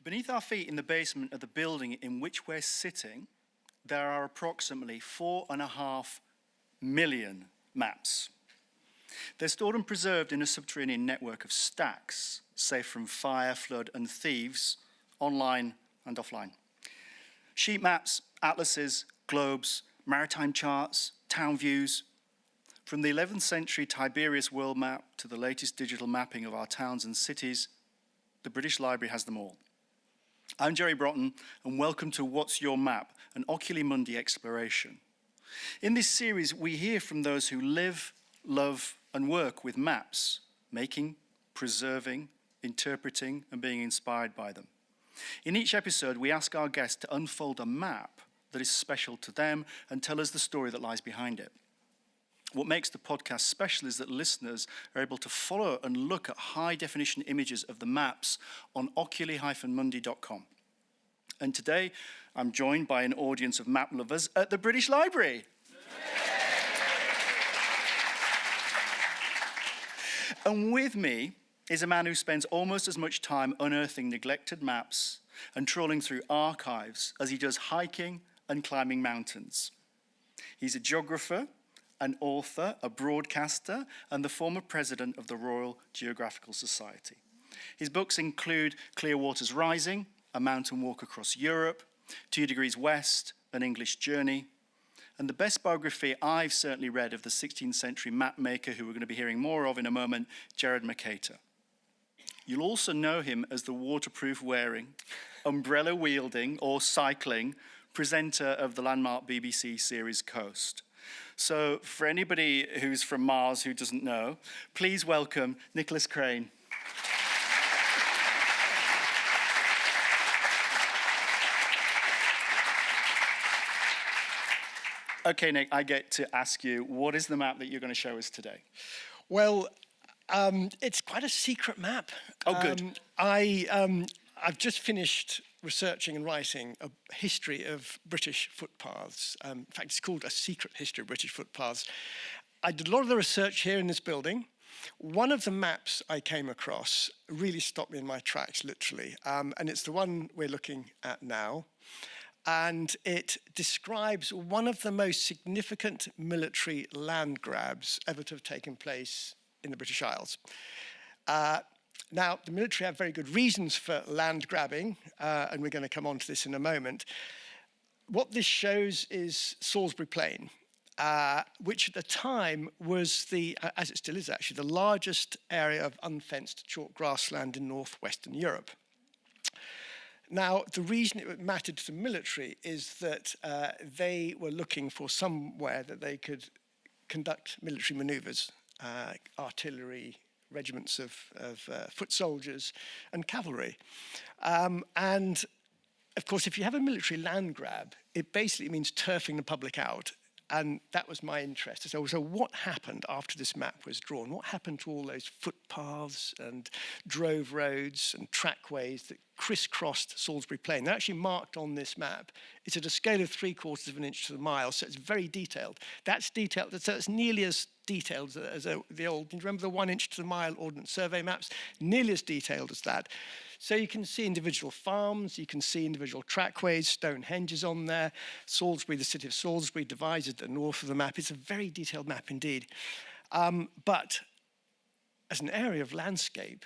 Beneath our feet in the basement of the building in which we're sitting, there are approximately 4.5 million maps. They're stored and preserved in a subterranean network of stacks, safe from fire, flood, and thieves, online and offline. Sheet maps, atlases, globes, maritime charts, town views. From the 11th century Tiberius world map to the latest digital mapping of our towns and cities, the British Library has them all. I'm Jerry Broughton, and welcome to What's Your Map, an Oculi Mundi exploration. In this series, we hear from those who live, love, and work with maps, making, preserving, interpreting, and being inspired by them. In each episode, we ask our guests to unfold a map that is special to them and tell us the story that lies behind it. What makes the podcast special is that listeners are able to follow and look at high-definition images of the maps on oculi-mundi.com. And today, I'm joined by an audience of map lovers at the British Library. And with me is a man who spends almost as much time unearthing neglected maps and trawling through archives as he does hiking and climbing mountains. He's a geographer, an author, a broadcaster, and the former president of the Royal Geographical Society. His books include Clear Waters Rising, A Mountain Walk Across Europe, 2 Degrees West, An English Journey, and the best biography I've certainly read of the 16th century map maker, who we're going to be hearing more of in a moment, Gerard Mercator. You'll also know him as the waterproof wearing, umbrella wielding, or cycling presenter of the landmark BBC series Coast. So for anybody who's from Mars who doesn't know, please welcome Nicholas Crane. Okay, Nick, I get to ask you, what is the map that you're going to show us today? Well, it's quite a secret map. Oh, good. I've just finished researching and writing a history of British footpaths. In fact, it's called A Secret History of British Footpaths. I did a lot of the research here in this building. One of the maps I came across really stopped me in my tracks, literally, and it's the one we're looking at now. And it describes one of the most significant military land grabs ever to have taken place in the British Isles. Now, the military have very good reasons for land grabbing, and we're going to come on to this in a moment. What this shows is Salisbury Plain, which at the time was as it still is actually, the largest area of unfenced chalk grassland in northwestern Europe. Now, the reason it mattered to the military is that they were looking for somewhere that they could conduct military manoeuvres, artillery, regiments of foot soldiers and cavalry. And of course, if you have a military land grab, it basically means turfing the public out. And that was my interest. So what happened after this map was drawn? What happened to all those footpaths and drove roads and trackways that crisscrossed Salisbury Plain? They're actually marked on this map. It's at a scale of 3/4 of an inch to the mile, so it's very detailed. That's detailed, so it's nearly as detailed as the old, you remember the 1 inch to the mile Ordnance Survey maps? Nearly as detailed as that. So you can see individual farms, you can see individual trackways, Stonehenge is on there, Salisbury, the city of Salisbury, divided at the north of the map. It's a very detailed map indeed. But as an area of landscape,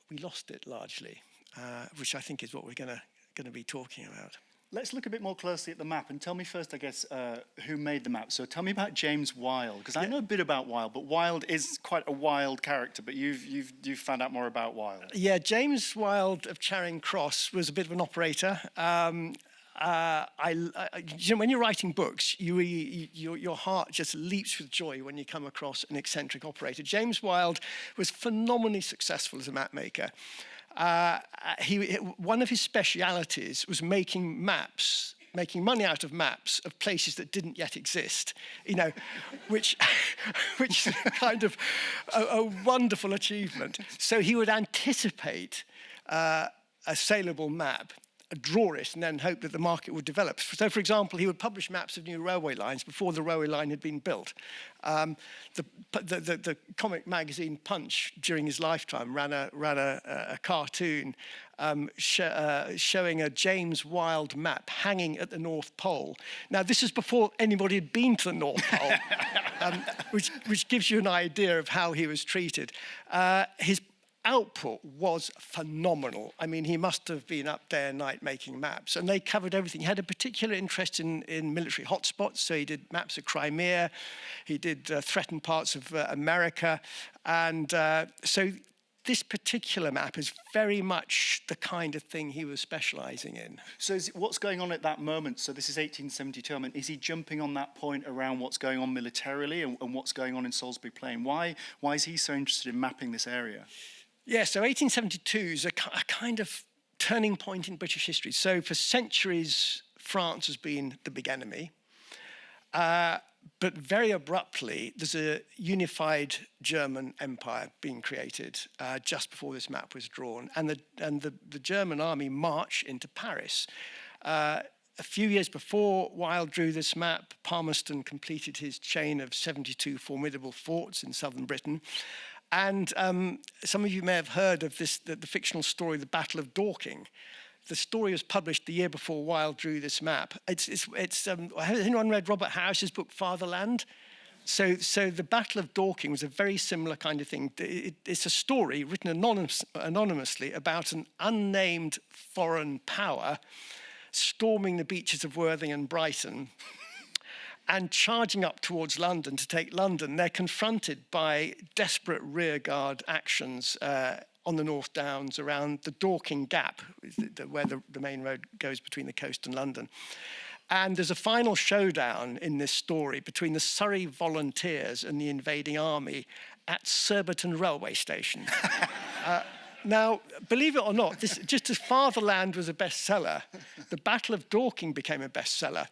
we lost it largely, which I think is what we're going to be talking about. Let's look a bit more closely at the map, and tell me first, I guess, who made the map. So tell me about James Wyld, because I know a bit about Wyld, but Wyld is quite a wild character, but you've found out more about Wyld. Yeah, James Wyld of Charing Cross was a bit of an operator. You know, when you're writing books, your heart just leaps with joy when you come across an eccentric operator. James Wyld was phenomenally successful as a map maker. One of his specialities was making maps, making money out of maps of places that didn't yet exist, you know, which is kind of a wonderful achievement. So he would anticipate a saleable map draw it and then hope that the market would develop. So, for example, he would publish maps of new railway lines before the railway line had been built. The comic magazine Punch, during his lifetime, ran a cartoon showing a James Wyld map hanging at the North Pole. Now, this is before anybody had been to the North Pole, which gives you an idea of how he was treated. His output was phenomenal. I mean, he must have been up day and night making maps, and they covered everything. He had a particular interest in military hotspots, so he did maps of Crimea, he did threatened parts of America, and so this particular map is very much the kind of thing he was specialising in. So what's going on at that moment? So this is 1872. I mean, is he jumping on that point around what's going on militarily and what's going on in Salisbury Plain? Why is he so interested in mapping this area? Yeah, so 1872 is a kind of turning point in British history. So for centuries, France has been the big enemy. But very abruptly, there's a unified German empire being created just before this map was drawn. And the German army march into Paris. A few years before Wyld drew this map, Palmerston completed his chain of 72 formidable forts in southern Britain. And some of you may have heard of the fictional story, The Battle of Dorking. The story was published the year before Wyld drew this map. Has anyone read Robert Harris's book, Fatherland? So the Battle of Dorking was a very similar kind of thing. It's a story written anonymously about an unnamed foreign power storming the beaches of Worthing and Brighton and charging up towards London to take London. They're confronted by desperate rearguard actions on the North Downs around the Dorking Gap, where the main road goes between the coast and London. And there's a final showdown in this story between the Surrey volunteers and the invading army at Surbiton railway station. Now, believe it or not, just as Fatherland was a bestseller, the Battle of Dorking became a bestseller.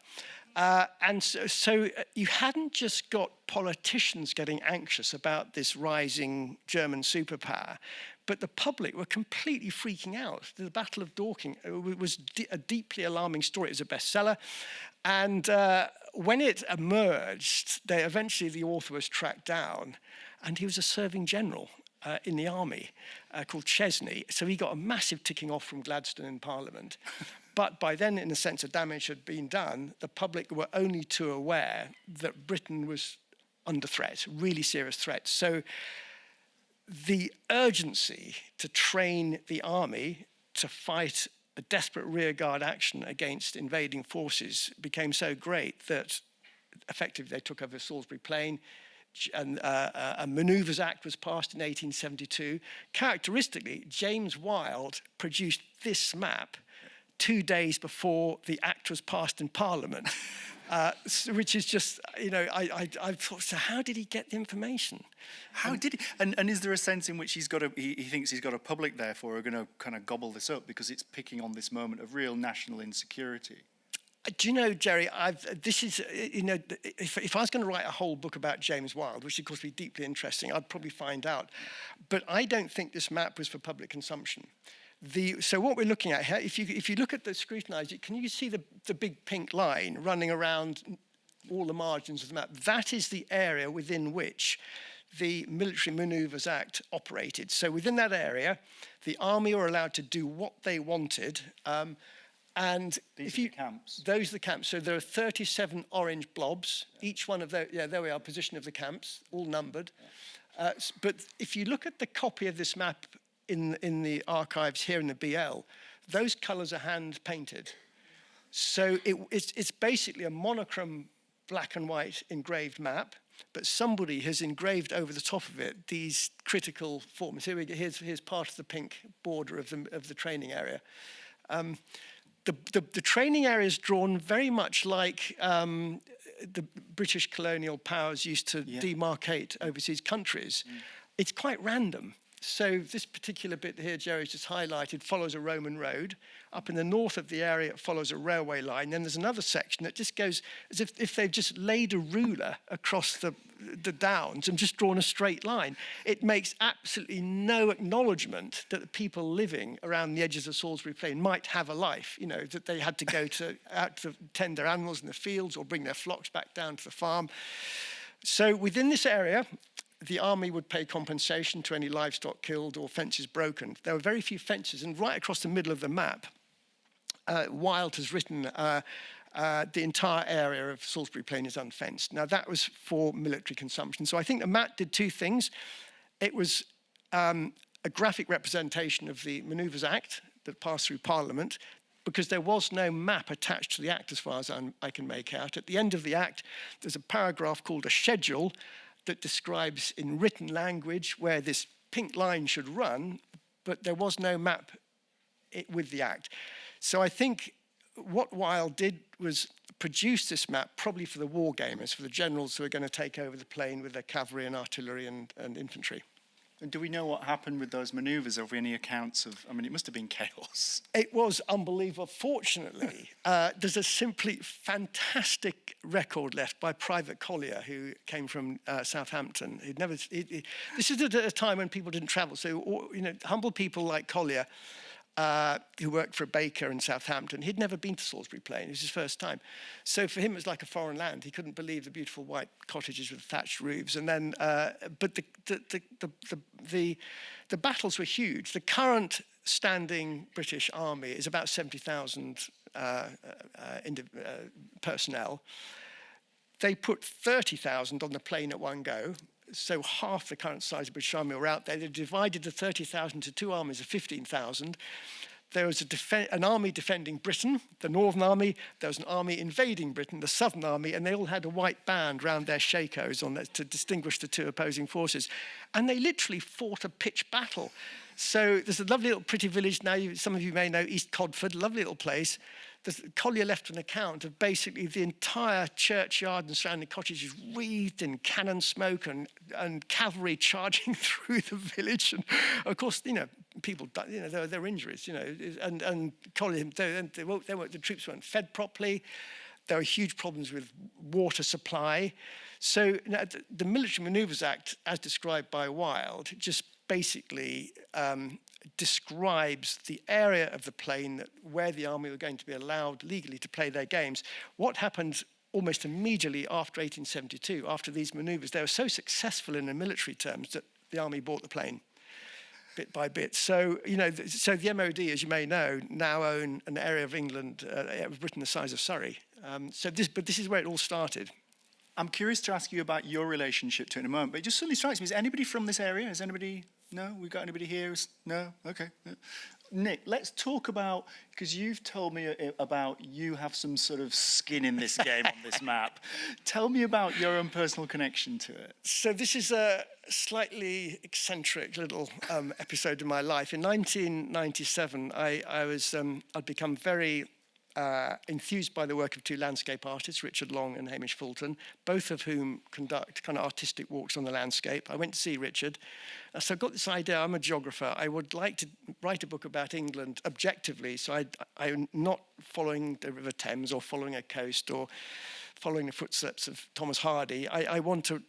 And so you hadn't just got politicians getting anxious about this rising German superpower, but the public were completely freaking out. The Battle of Dorking was a deeply alarming story. It was a bestseller. And when it emerged, eventually the author was tracked down, and he was a serving general in the army called Chesney. So he got a massive ticking off from Gladstone in Parliament. But by then, in a sense, the damage had been done. The public were only too aware that Britain was under threat, really serious threat. So the urgency to train the army to fight a desperate rearguard action against invading forces became so great that effectively they took over Salisbury Plain, and a Manoeuvres Act was passed in 1872. Characteristically, James Wyld produced this map 2 days before the act was passed in Parliament, which is just, I thought, so how did he get the information? How did he? And is there a sense in which he thinks he's got a public, therefore, who are going to kind of gobble this up because it's picking on this moment of real national insecurity? Do you know, Jerry, if I was going to write a whole book about James Wyld, which of course would be deeply interesting, I'd probably find out. But I don't think this map was for public consumption. So what we're looking at here, if you look at the scrutinise, can you see the big pink line running around all the margins of the map? That is the area within which the Military Manoeuvres Act operated. So within that area, the army were allowed to do what they wanted. And these are the camps. Those are the camps. So there are 37 orange blobs. Each one of those, there we are, position of the camps, all numbered. But if you look at the copy of this map in the archives here in the BL, those colours are hand painted. So it's basically a monochrome black and white engraved map, but somebody has engraved over the top of it these critical forms. Here's part of the pink border of the training area. The training area is drawn very much like the British colonial powers used to demarcate overseas countries. It's quite random. So this particular bit here, Jerry's just highlighted, follows a Roman road. Up in the north of the area, it follows a railway line. Then there's another section that just goes as if they've just laid a ruler across the downs and just drawn a straight line. It makes absolutely no acknowledgement that the people living around the edges of Salisbury Plain might have a life, you know, that they had to go out to tend their animals in the fields or bring their flocks back down to the farm. So within this area, the army would pay compensation to any livestock killed or fences broken. There were very few fences, and right across the middle of the map, Wyld has written the entire area of Salisbury Plain is unfenced. Now, that was for military consumption. So I think the map did two things. It was a graphic representation of the Manoeuvres Act that passed through Parliament, because there was no map attached to the Act as far as I can make out. At the end of the Act, there's a paragraph called a schedule that describes in written language where this pink line should run, but there was no map with the Act. So I think what Wyld did was produce this map probably for the war gamers, for the generals who are going to take over the plain with their cavalry and artillery and infantry. And do we know what happened with those manoeuvres? Have we any accounts of, I mean, it must have been chaos. It was unbelievable. Fortunately, there's a simply fantastic record left by Private Collier, who came from Southampton. This is at a time when people didn't travel. So, you know, humble people like Collier, who worked for a baker in Southampton, he'd never been to Salisbury Plain. It was his first time. So for him, it was like a foreign land. He couldn't believe the beautiful white cottages with thatched roofs. And then, but the battles were huge. The current standing British army is about 70,000 personnel. They put 30,000 on the plain at one go. So half the current size of the British Army were out there. They divided the 30,000 to two armies of 15,000. There was an army defending Britain, the Northern Army. There was an army invading Britain, the Southern Army, and they all had a white band round their shakos to distinguish the two opposing forces. And they literally fought a pitched battle. So there's a lovely little pretty village now, some of you may know, East Codford, lovely little place. Collier left an account of basically the entire churchyard and surrounding cottages wreathed in cannon smoke and cavalry charging through the village. And of course, you know, people, you know, there were injuries, you know, and Collier, the troops weren't fed properly. There were huge problems with water supply. So you know, the Military Manoeuvres Act, as described by Wyld, just basically describes the area of the plain where the army were going to be allowed legally to play their games. What happened almost immediately after 1872, after these manoeuvres, they were so successful in the military terms that the army bought the plain bit by bit. So, you know, so the MOD, as you may know, now own an area of England, of Britain the size of Surrey. But this is where it all started. I'm curious to ask you about your relationship to it in a moment, but it just suddenly strikes me, is anybody from this area? Is anybody, no? We've got anybody here? No? Okay. No. Nick, let's talk about, because you've told me about you have some sort of skin in this game on this map. Tell me about your own personal connection to it. So this is a slightly eccentric little episode in my life. In 1997, I'd become very enthused by the work of two landscape artists, Richard Long and Hamish Fulton, both of whom conduct kind of artistic walks on the landscape. I went to see Richard. So I got this idea, I'm a geographer. I would like to write a book about England objectively, so I'm not following the River Thames or following a coast or following the footsteps of Thomas Hardy. I want to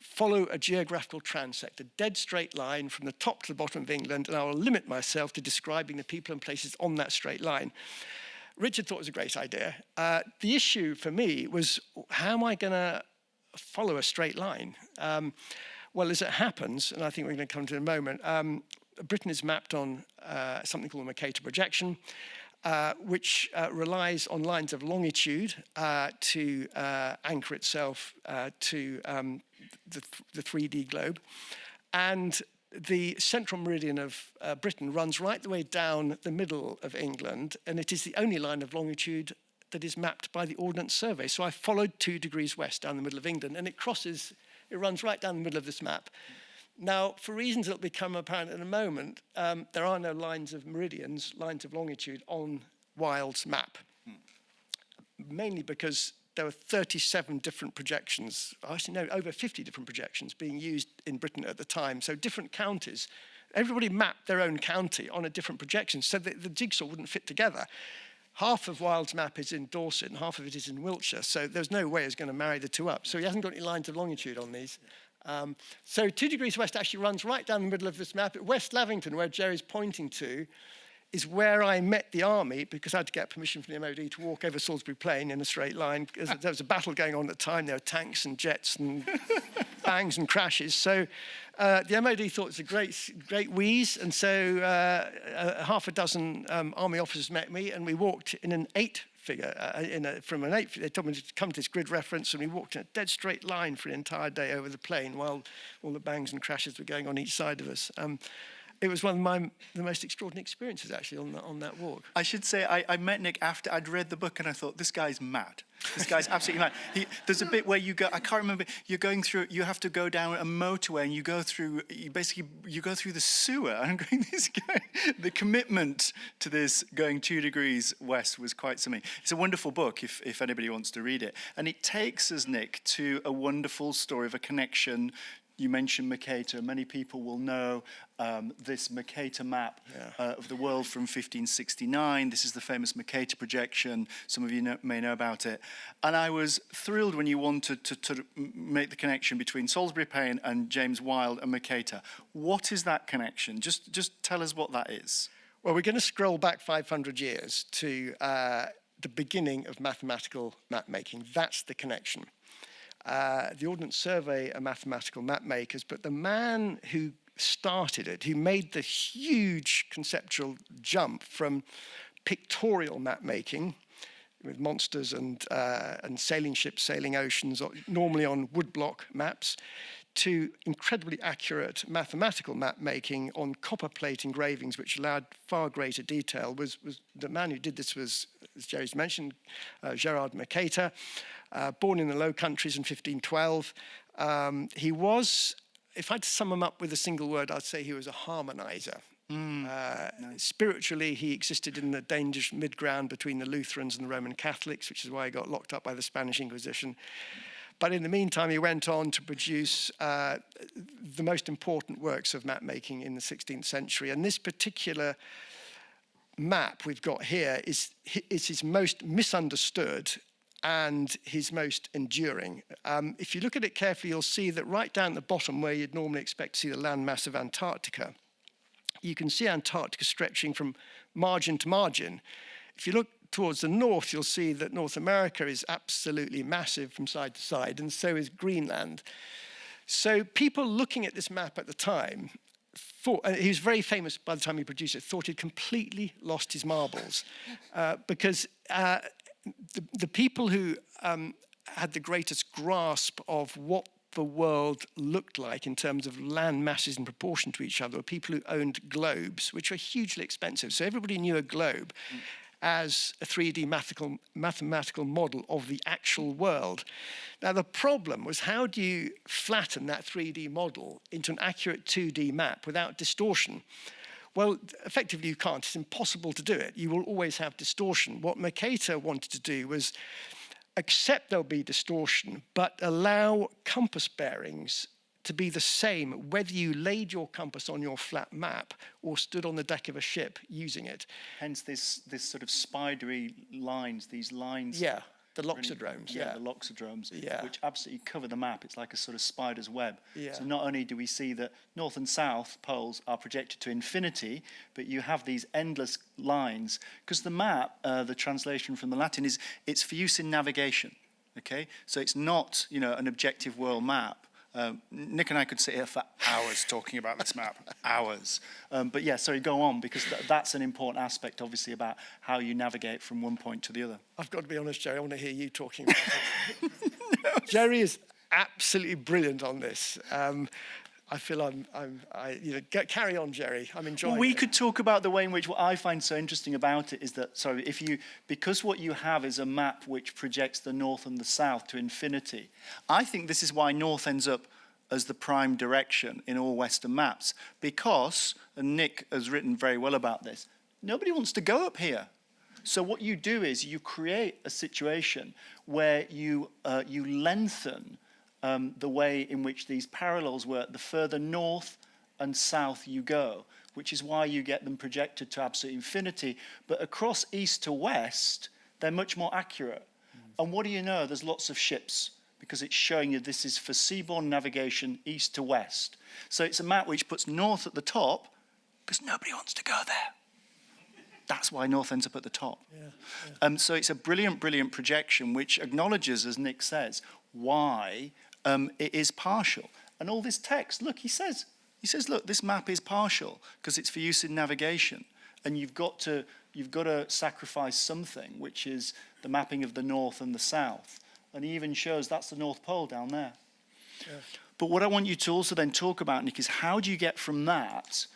follow a geographical transect, a dead straight line from the top to the bottom of England, and I will limit myself to describing the people and places on that straight line. Richard thought it was a great idea. The issue for me was, how am I going to follow a straight line? Well, as it happens, and I think we're going to come to it in a moment, Britain is mapped on something called a Mercator projection, which relies on lines of longitude to anchor itself to the 3D globe. And the central meridian of Britain runs right the way down the middle of England, and it is the only line of longitude that is mapped by the Ordnance Survey. So I followed 2 degrees west down the middle of England, and it runs right down the middle of this map. Now, for reasons that will become apparent in a moment, there are no lines of meridians, lines of longitude on Wyld's map, mainly because there were 37 different projections, actually no, over 50 different projections being used in Britain at the time. So different counties, everybody mapped their own county on a different projection so that the jigsaw wouldn't fit together. Half of Wyld's map is in Dorset and half of it is in Wiltshire, so there's no way he's going to marry the two up. So he hasn't got any lines of longitude on these. So 2 degrees west actually runs right down the middle of this map. At West Lavington, where Jerry's pointing to, is where I met the army, because I had to get permission from the MOD to walk over Salisbury Plain in a straight line, because there was a battle going on at the time. There were tanks and jets and bangs and crashes. So the MOD thought it was a great wheeze, and so half a dozen army officers met me, and we walked in an 8 figure, from an 8 figure. They told me to come to this grid reference, and we walked in a dead straight line for an entire day over the plain while all the bangs and crashes were going on each side of us. It was one of the most extraordinary experiences, actually, on that walk. I should say, I met Nick after I'd read the book, and I thought, this guy's mad. This guy's absolutely mad. There's a bit where you go, I can't remember, you're going through, you have to go down a motorway, and you go through the sewer. And I'm going, this guy, the commitment to this going 2 degrees west was quite something. It's a wonderful book, if anybody wants to read it. And it takes us, Nick, to a wonderful story of a connection. You mentioned Mercator. Many people will know this Mercator map of the world from 1569. This is the famous Mercator projection. Some of you may know about it. And I was thrilled when you wanted to make the connection between Salisbury Plain and James Wyld and Mercator. What is that connection? Just tell us what that is. Well, we're going to scroll back 500 years to the beginning of mathematical map making. That's the connection. The Ordnance Survey are mathematical map makers, but the man who started it, who made the huge conceptual jump from pictorial map making with monsters and sailing ships sailing oceans, normally on woodblock maps, to incredibly accurate mathematical map making on copper plate engravings, which allowed far greater detail, was the man who did this was, as Jerry's mentioned, Gerard Mercator. Born in the Low Countries in 1512. He was, if I had to sum him up with a single word, I'd say he was a harmonizer. Nice. Spiritually, he existed in the dangerous mid-ground between the Lutherans and the Roman Catholics, which is why he got locked up by the Spanish Inquisition. But in the meantime, he went on to produce the most important works of map making in the 16th century. And this particular map we've got here is his most misunderstood and his most enduring. If you look at it carefully, you'll see that right down at the bottom, where you'd normally expect to see the landmass of Antarctica, you can see Antarctica stretching from margin to margin. If you look towards the north, you'll see that North America is absolutely massive from side to side, and so is Greenland. So people looking at this map at the time thought, he was very famous by the time he produced it, thought he'd completely lost his marbles, because the people who had the greatest grasp of what the world looked like in terms of land masses in proportion to each other were people who owned globes, which were hugely expensive. So everybody knew a globe as a 3D mathematical model of the actual world. Now, the problem was, how do you flatten that 3D model into an accurate 2D map without distortion? Well, effectively, you can't. It's impossible to do it. You will always have distortion. What Mercator wanted to do was accept there'll be distortion, but allow compass bearings to be the same whether you laid your compass on your flat map or stood on the deck of a ship using it. Hence this sort of spidery lines, these lines. Yeah, the loxodromes. Yeah, the loxodromes, yeah, which absolutely cover the map. It's like a sort of spider's web. Yeah. So not only do we see that north and south poles are projected to infinity, but you have these endless lines, because the map, the translation from the Latin is, it's for use in navigation, okay? So it's not, an objective world map. Nick and I could sit here for hours talking about this map, hours. But yeah, sorry, go on, because that's an important aspect, obviously, about how you navigate from one point to the other. I've got to be honest, Jerry, I want to hear you talking about it. No. Jerry is absolutely brilliant on this. I feel carry on, Jerry. I'm enjoying it. We could talk about the way in which what I find so interesting about it is that, because what you have is a map which projects the north and the south to infinity, I think this is why north ends up as the prime direction in all Western maps, because, and Nick has written very well about this, nobody wants to go up here. So what you do is you create a situation where you lengthen the way in which these parallels work the further north and south you go, which is why you get them projected to absolute infinity. But across east to west, they're much more accurate. And what do you know? There's lots of ships, because it's showing you this is for seaborne navigation east to west. So it's a map which puts north at the top, because nobody wants to go there. That's why north ends up at the top. So it's a brilliant, brilliant projection which acknowledges, as Nick says, why it is partial. And all this text, look, he says, look, this map is partial because it's for use in navigation. And you've got to sacrifice something, which is the mapping of the north and the south. And he even shows that's the North Pole down there. Yeah. But what I want you to also then talk about, Nick, is how do you get from that?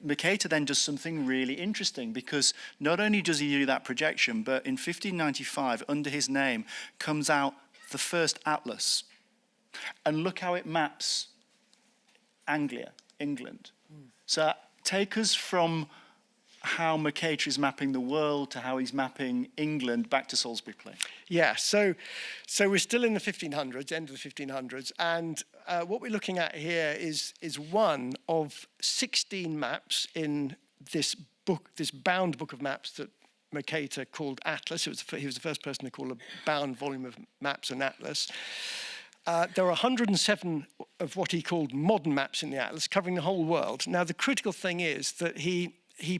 Mercator then does something really interesting, because not only does he do that projection, but in 1595, under his name, comes out the first atlas. And look how it maps Anglia, England. So take us from how Mercator is mapping the world to how he's mapping England back to Salisbury Plain. Yeah, so we're still in the 1500s, end of the 1500s, and what we're looking at here is one of 16 maps in this book, this bound book of maps that Mercator called Atlas. He was the first person to call a bound volume of maps an atlas. There are 107 of what he called modern maps in the atlas, covering the whole world. Now, the critical thing is that he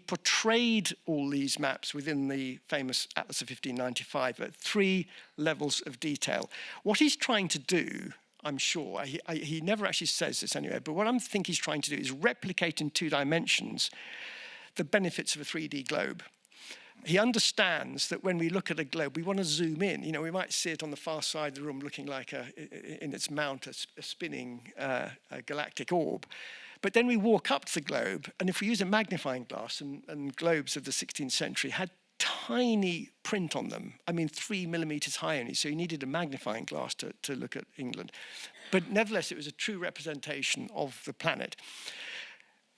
portrayed all these maps within the famous Atlas of 1595 at 3 levels of detail. What he's trying to do, I'm sure, he never actually says this anyway, but what I think he's trying to do is replicate in 2 dimensions the benefits of a 3D globe. He understands that when we look at a globe, we want to zoom in. You know, we might see it on the far side of the room looking like, in its mount, a spinning galactic orb. But then we walk up to the globe, and if we use a magnifying glass, and globes of the 16th century had tiny print on them, I mean 3 millimeters high only, so you needed a magnifying glass to look at England. But nevertheless, it was a true representation of the planet.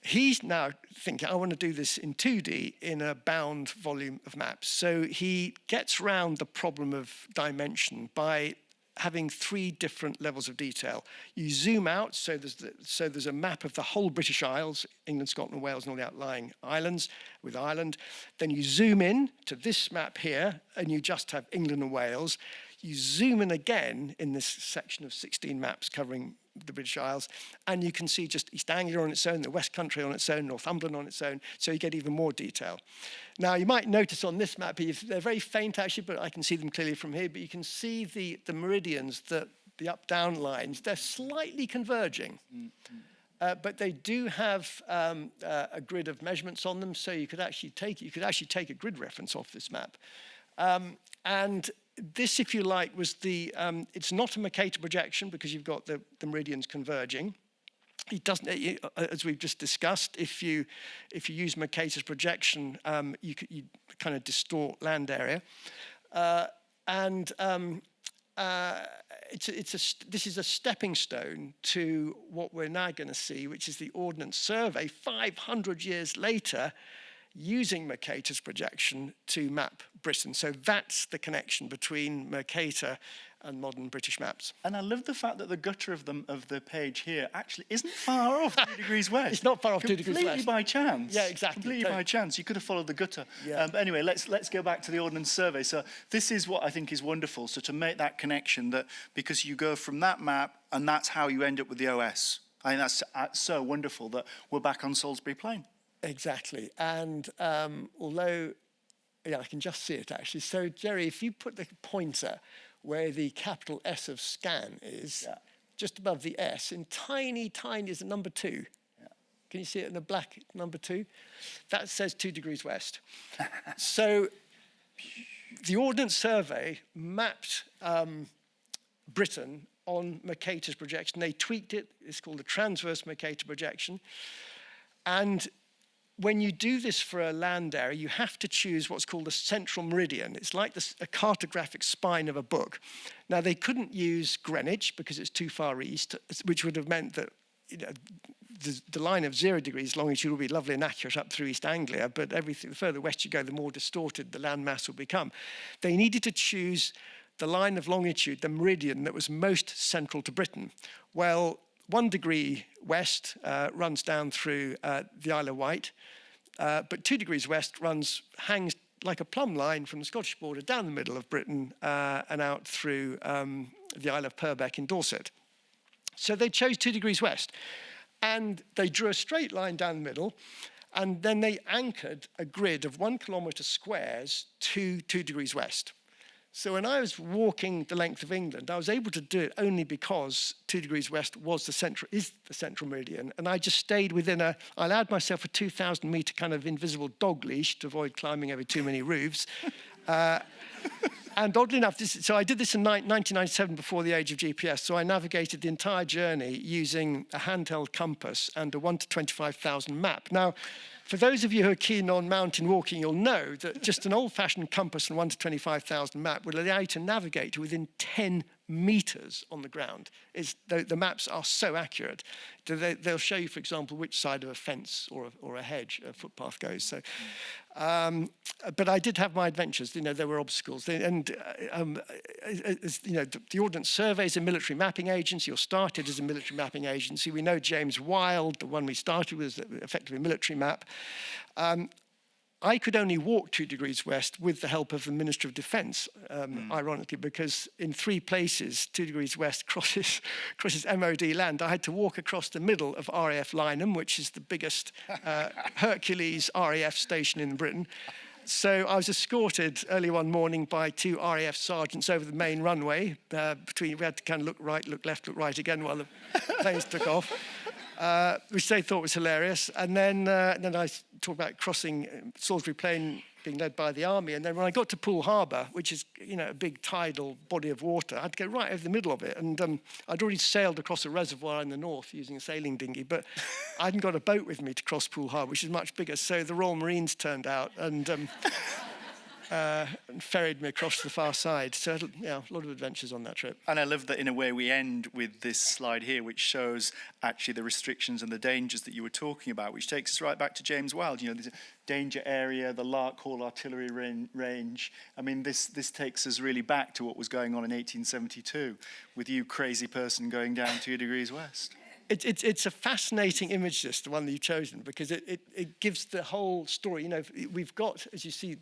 He's now thinking, I want to do this in 2D in a bound volume of maps. So he gets around the problem of dimension by having 3 different levels of detail. You zoom out, so there's a map of the whole British Isles, England, Scotland, Wales, and all the outlying islands with Ireland. Then you zoom in to this map here, and you just have England and Wales. You zoom in again in this section of 16 maps covering the British Isles, and you can see just East Anglia on its own, the West Country on its own, Northumberland on its own, so you get even more detail. Now, you might notice on this map, they're very faint actually, but I can see them clearly from here, but you can see the meridians, the up-down lines, they're slightly converging. But they do have a grid of measurements on them, so you could actually take a grid reference off this map. And this, if you like, was it's not a Mercator projection because you've got the meridians converging. It doesn't, as we've just discussed, if you use Mercator's projection, you kind of distort land area. This is a stepping stone to what we're now going to see, which is the Ordnance Survey 500 years later, using Mercator's projection to map Britain. So that's the connection between Mercator and modern British maps. And I love the fact that the gutter of the page here actually isn't far off 2 degrees west. It's not far off 2 degrees west. Completely by chance. Yeah, exactly. Completely by chance. You could have followed the gutter. Yeah. But anyway, let's go back to the Ordnance Survey. So this is what I think is wonderful. So to make that connection, that because you go from that map and that's how you end up with the OS. I think that's so wonderful that we're back on Salisbury Plain. Exactly. And although, yeah, I can just see it actually. So Jerry, if you put the pointer where the capital S of scan is, just above the S, in tiny is a number 2. Yeah. Can you see it in the black number 2? That says 2 degrees west. So the Ordnance Survey mapped Britain on Mercator's projection. They tweaked it. It's called the transverse Mercator projection. And when you do this for a land area, you have to choose what's called a central meridian. It's like a cartographic spine of a book. Now, they couldn't use Greenwich because it's too far east, which would have meant that the line of 0 degrees longitude will be lovely and accurate up through East Anglia, but everything, the further west you go, the more distorted the landmass will become. They needed to choose the line of longitude, the meridian that was most central to Britain. Well, 1 degree west runs down through the Isle of Wight, but 2 degrees west hangs like a plumb line from the Scottish border down the middle of Britain and out through the Isle of Purbeck in Dorset. So they chose 2 degrees west, and they drew a straight line down the middle, and then they anchored a grid of 1 kilometre squares to 2 degrees west. So when I was walking the length of England, I was able to do it only because 2 degrees west is the central meridian. And I just stayed within I allowed myself a 2,000 metre kind of invisible dog leash to avoid climbing over too many roofs. And oddly enough, so I did this in 1997 before the age of GPS. So I navigated the entire journey using a handheld compass and a 1 to 25,000 map. Now, for those of you who are keen on mountain walking, you'll know that just an old-fashioned compass and 1 to 25,000 map will allow you to navigate to within 10 meters on the ground. The maps are so accurate. They'll show you, for example, which side of a fence or a hedge a footpath goes. So, but I did have my adventures. There were obstacles. The Ordnance Survey is a military mapping agency, or started as a military mapping agency. We know James Wyld, the one we started with, was effectively a military map. I could only walk 2 degrees west with the help of the Minister of Defence, ironically, because in 3 places, 2 degrees west crosses MOD land. I had to walk across the middle of RAF Lynham, which is the biggest Hercules RAF station in Britain. So I was escorted early one morning by 2 RAF sergeants over the main runway. We had to kind of look right, look left, look right again while the planes took off. Which they thought was hilarious. And then I talked about crossing Salisbury Plain, being led by the army. And then when I got to Poole Harbour, which is a big tidal body of water, I had to go right over the middle of it. And I'd already sailed across a reservoir in the north using a sailing dinghy, but I hadn't got a boat with me to cross Poole Harbour, which is much bigger. So the Royal Marines turned out and ferried me across to the far side. So, yeah, a lot of adventures on that trip. And I love that, in a way, we end with this slide here, which shows actually the restrictions and the dangers that you were talking about, which takes us right back to James Wyld. There's a danger area, the Lark Hall artillery range. I mean, this takes us really back to what was going on in 1872 with you, crazy person, going down 2 degrees west. It's a fascinating image, the one that you've chosen, because it gives the whole story. We've got, as you see,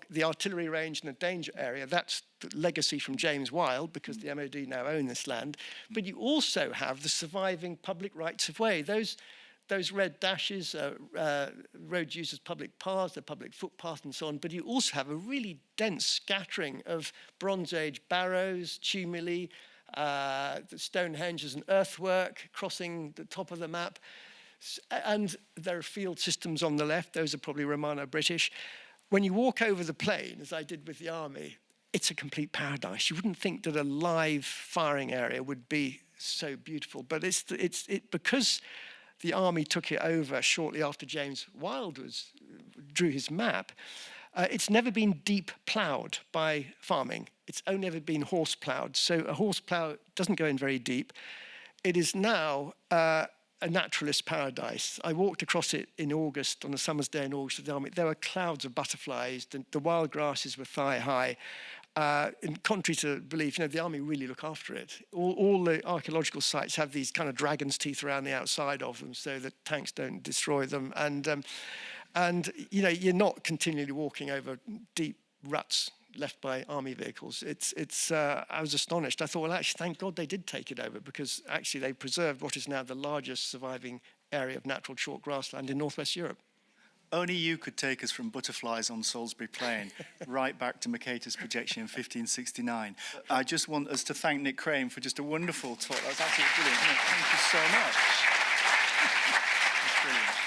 the artillery range and the danger area. That's the legacy from James Wyld, because the MOD now own this land. But you also have the surviving public rights of way. Those red dashes, road users, public paths, the public footpath and so on. But you also have a really dense scattering of Bronze Age barrows, tumuli, Stonehenge as an earthwork crossing the top of the map. And there are field systems on the left. Those are probably Romano-British. When you walk over the plain, as I did with the army, it's a complete paradise. You wouldn't think that a live firing area would be so beautiful. But because the army took it over shortly after James Wyld drew his map, it's never been deep ploughed by farming. It's only ever been horse ploughed. So a horse plough doesn't go in very deep. It is now a naturalist paradise. I walked across it in August, on a summer's day in August with the army. There were clouds of butterflies. The wild grasses were thigh high. In contrary to belief, the army really look after it. All the archaeological sites have these kind of dragon's teeth around the outside of them so that tanks don't destroy them. And you're not continually walking over deep ruts left by army vehicles. I was astonished. I thought, well, actually, thank God they did take it over, because actually they preserved what is now the largest surviving area of natural chalk grassland in northwest Europe. Only you could take us from butterflies on Salisbury Plain right back to Mercator's projection in 1569. I just want us to thank Nick Crane for just a wonderful talk. That was absolutely brilliant. Nick, thank you so much. That's brilliant.